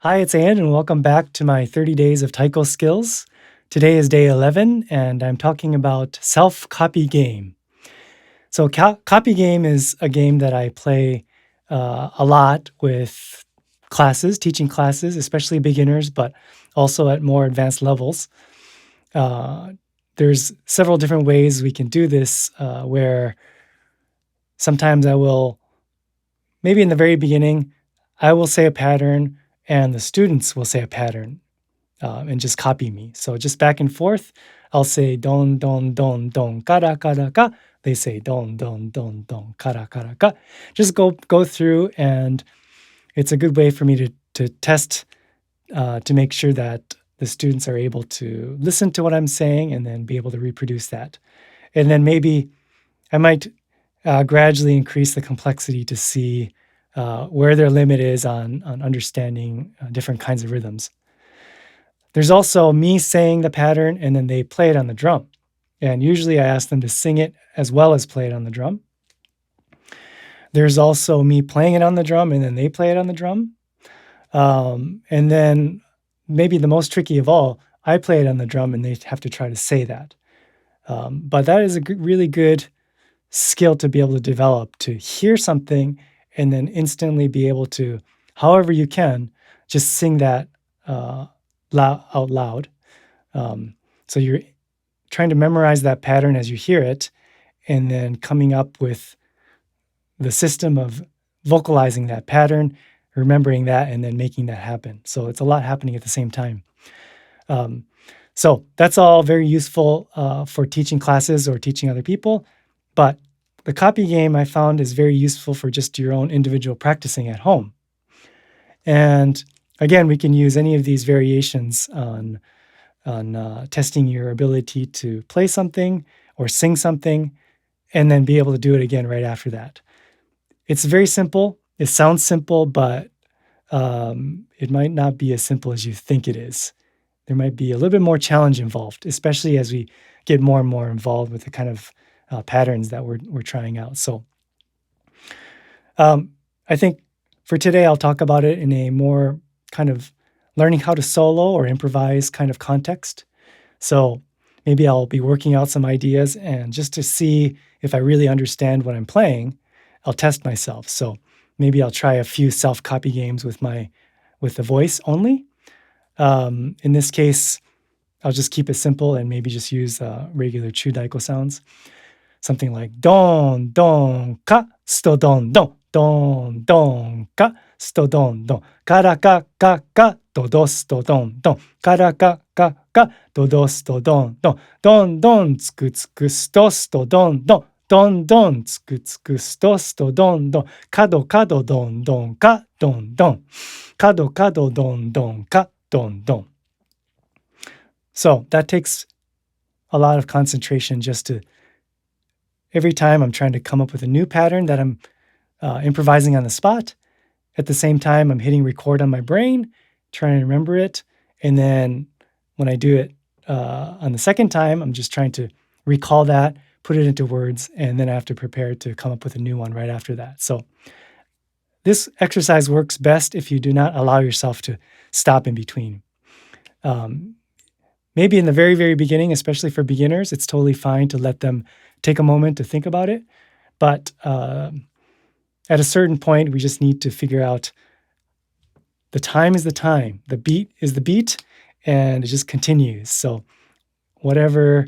Hi, it's Ann, and welcome back to my 30 Days of Taiko Skills. Today is day 11, and I'm talking about self-copy game. So, copy game is a game that I play a lot with classes, teaching classes, especially beginners, but also at more advanced levels. Uh, there's several different ways we can do this, where sometimes I will, maybe in the very beginning, I will say a pattern, and the students will say a pattern. And just copy me. So just back and forth. I'll say don don don don kara kara ka. They say don don don don kara kara ka. Just go through, and it's a good way for me to test to make sure that the students are able to listen to what I'm saying and then be able to reproduce that. And then maybe I might gradually increase the complexity to see where their limit is on understanding different kinds of rhythms. There's also me saying the pattern, and then they play it on the drum. And usually I ask them to sing it as well as play it on the drum. There's also me playing it on the drum, and then they play it on the drum. And then maybe the most tricky of all, I play it on the drum, and they have to try to say that. But that is a really good skill to be able to develop, to hear something and then instantly be able to, however you can, just sing that out loud. So you're trying to memorize that pattern as you hear it, and then coming up with the system of vocalizing that pattern, remembering that, and then making that happen. So it's a lot happening at the same time. So that's all very useful for teaching classes or teaching other people. But the copy game I found is very useful for just your own individual practicing at home. And again, we can use any of these variations on testing your ability to play something or sing something, and then be able to do it again right after that. It's very simple. It sounds simple, but it might not be as simple as you think it is. There might be a little bit more challenge involved, especially as we get more and more involved with the kind of patterns that we're trying out. So I think for today, I'll talk about it in a more kind of learning how to solo or improvise kind of context. So maybe I'll be working out some ideas, and just to see if I really understand what I'm playing, I'll test myself. So maybe I'll try a few self-copy games with the voice only. In this case, I'll just keep it simple and maybe just use regular chudaiko sounds. Something like don, don, ka, sto, don, don, don, don, ka, sto, don, don, kara, ka, do, do, sto, don, don, kara, ka, do, do, sto, don, don, don, don, tsuku, tsuku, sto, don, don, don, don, tsuku, tsuku, sto, don, don, kado, don, don, ka, don, don, kado, don, don, ka, don, don. So that takes a lot of concentration just to, every time I'm trying to come up with a new pattern that I'm improvising on the spot. At the same time, I'm hitting record on my brain, trying to remember it. And then when I do it on the second time, I'm just trying to recall that, put it into words, and then I have to prepare to come up with a new one right after that. So this exercise works best if you do not allow yourself to stop in between. Maybe in the very, very beginning, especially for beginners, it's totally fine to let them take a moment to think about it. But at a certain point, we just need to figure out the time is the time, the beat is the beat, and it just continues. So whatever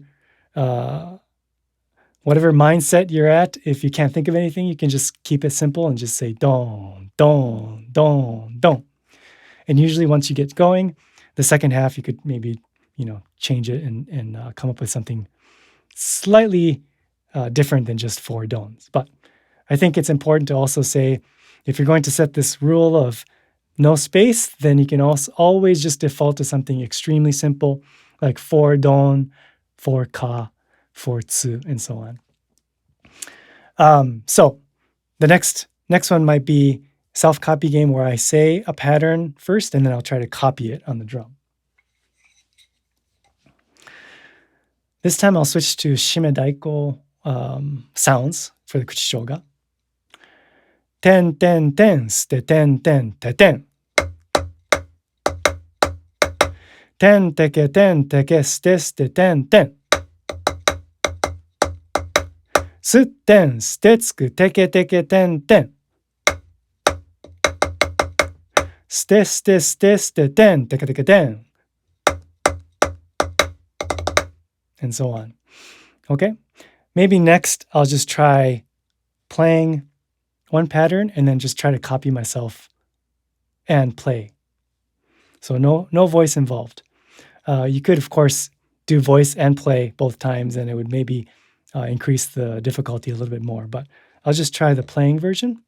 mindset you're at, if you can't think of anything, you can just keep it simple and just say don, don, don, don. And usually once you get going, the second half, you could maybe change it and come up with something slightly different than just four dons. But I think it's important to also say, if you're going to set this rule of no space, then you can also always just default to something extremely simple, like four don, four ka, four tsu, and so on. So the next one might be self-copy game, where I say a pattern first, and then I'll try to copy it on the drum. This time I'll switch to shimedaiko sounds for the kuchishoga. Ten, ten, ten, ste, ten, ten, te, ten. ten teke ten teke ste ste ten ten. Su ten ste tsuku teke teke ten ten. Ste ste ste ste ten teke teke ten. And so on. Okay? Maybe next I'll just try playing one pattern and then just try to copy myself and play. So no voice involved. You could, of course, do voice and play both times, and it would maybe increase the difficulty a little bit more. But I'll just try the playing version.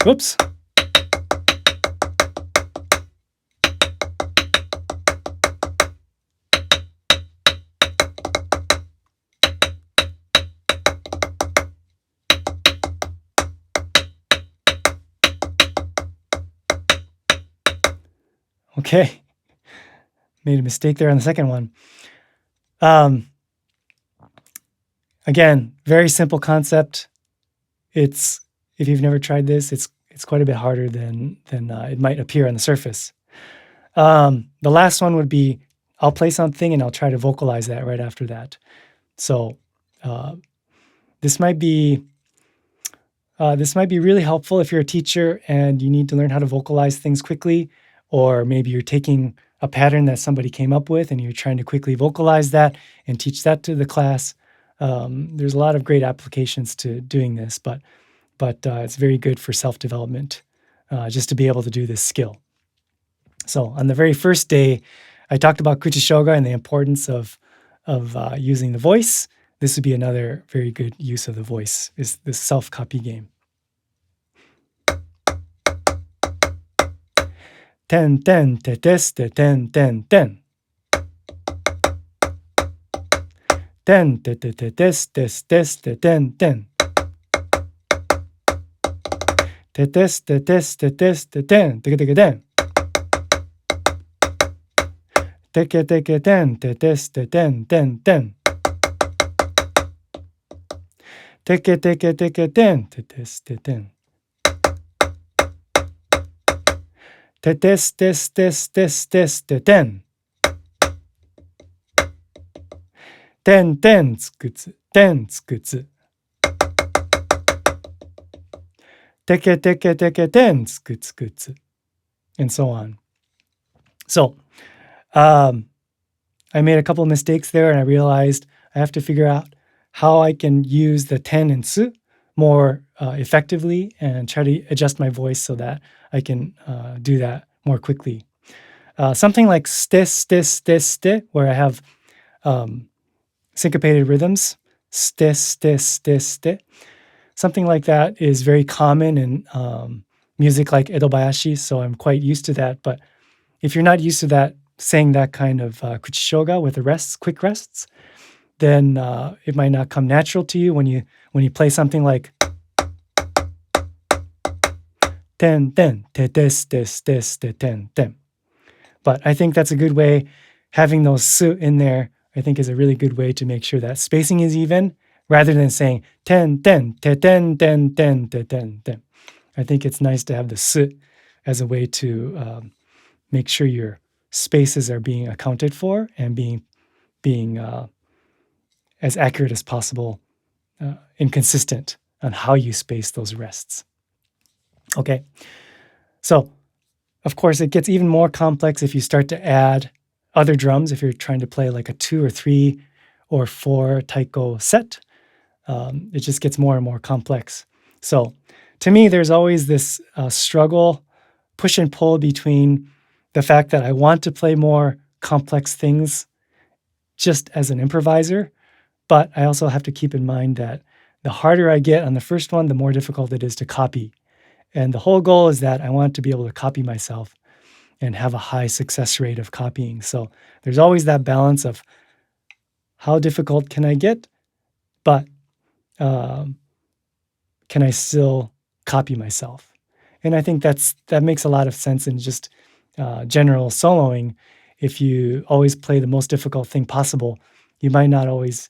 Whoops. Okay. Made a mistake there on the second one. Again, very simple concept. If you've never tried this, it's quite a bit harder than it might appear on the surface. The last one would be, I'll play something and I'll try to vocalize that right after that. So this might be really helpful if you're a teacher and you need to learn how to vocalize things quickly, or maybe you're taking a pattern that somebody came up with and you're trying to quickly vocalize that and teach that to the class. There's a lot of great applications to doing this, but it's very good for self-development, just to be able to do this skill. So on the very first day, I talked about kuchishoga and the importance of using the voice. This would be another very good use of the voice, is this self-copy game. Ten ten te teste ten ten ten. Ten te te te teste teste ten ten. Te teste teste teste ten teke teke ten. Teke teke ten te teste ten ten ten. Teke teke teke ten te teste ten. Te teste teste teste ten. Ten ten tsukutsu ten tsukutsu. Teke teke teke ten tsukutsu. And so on. So I made a couple of mistakes there, and I realized I have to figure out how I can use the ten and su more effectively and try to adjust my voice so that I can do that more quickly. Something like ste, ste, ste, ste, where I have syncopated rhythms, ste, ste, ste, ste. Something like that is very common in music like edobayashi, so I'm quite used to that. But if you're not used to that, saying that kind of kuchishoga with the rests, quick rests, then it might not come natural to you when you play something like ten ten te tes tes tes te ten ten. But I think that's a good way. Having those su in there, I think, is a really good way to make sure that spacing is even, rather than saying ten ten te ten ten ten te ten ten. I think it's nice to have the su as a way to make sure your spaces are being accounted for and being as accurate as possible and consistent on how you space those rests. Okay, so of course it gets even more complex if you start to add other drums. If you're trying to play like a 2 or 3 or 4 taiko set, it just gets more and more complex. So to me, there's always this struggle, push and pull between the fact that I want to play more complex things just as an improviser, but I also have to keep in mind that the harder I get on the first one, the more difficult it is to copy. And the whole goal is that I want to be able to copy myself and have a high success rate of copying. So there's always that balance of how difficult can I get, but can I still copy myself? And I think that makes a lot of sense in just general soloing. If you always play the most difficult thing possible, you might not always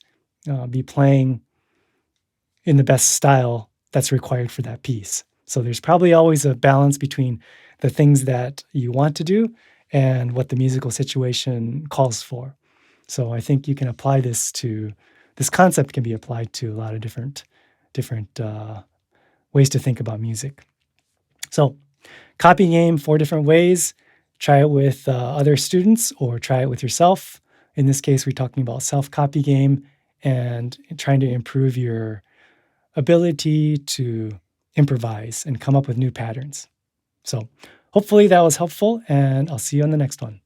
be playing in the best style that's required for that piece. So there's probably always a balance between the things that you want to do and what the musical situation calls for. So I think you can apply this concept can be applied to a lot of different ways to think about music. So copy game 4 different ways. Try it with other students or try it with yourself. In this case, we're talking about self-copy game and trying to improve your ability to improvise and come up with new patterns. So hopefully that was helpful, and I'll see you on the next one.